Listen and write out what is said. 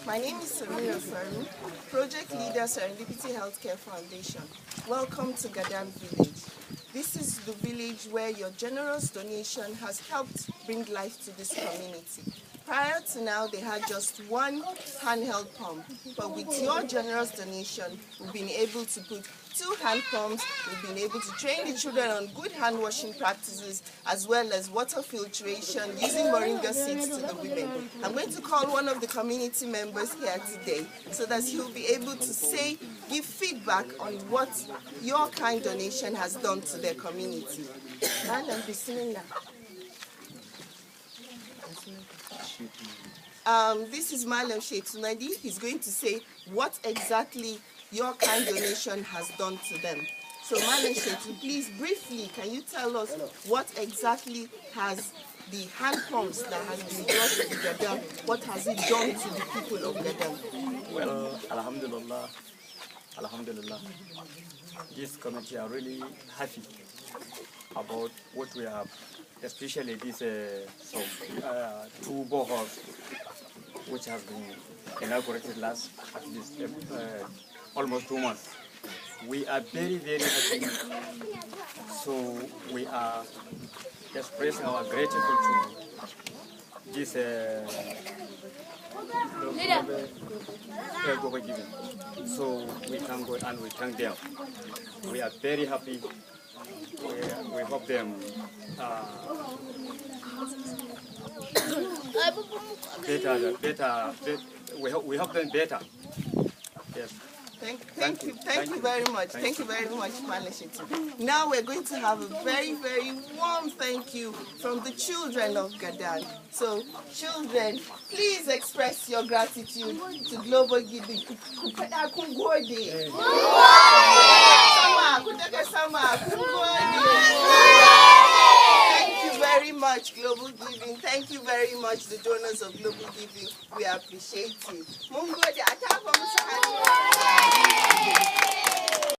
My name is Samira Faru, Project Leader, Serendipity Healthcare Foundation. Welcome to Gadan Village. This is the village where your generous donation has helped bring life to this community. Prior to now, they had just one handheld pump, but with your generous donation, we've been able to put 2 hand pumps, we've been able to train the children on good hand washing practices, as well as water filtration using moringa seeds to the women. I'm going to call one of the community members here today so that he'll be able to give feedback on what your kind donation has done to their community. Madam, bismillah. This is Malam Sheitunadi. He's going to say what exactly your kind donation has done to them. So Malam Sheitu, please briefly, can you tell us what exactly has the hand pumps that has been brought to Gadan, what has it done to the people of Gadan? Well, Alhamdulillah, this committee are really happy about what we have, especially these 2 boreholes which has been inaugurated last at least almost 2 months. We are very, very happy. So we are expressing our gratitude to this so we can go and we thank them. We are very happy. We hope them better. We hope them better. Yes. Thank you very much. Thank you very much, Maleshitu. Now we're going to have a very, very warm thank you from the children of Gadan. So, children, please express your gratitude to Global Giving. Thank you very much, Global Giving. Thank you very much, the donors of Global Giving. We appreciate you.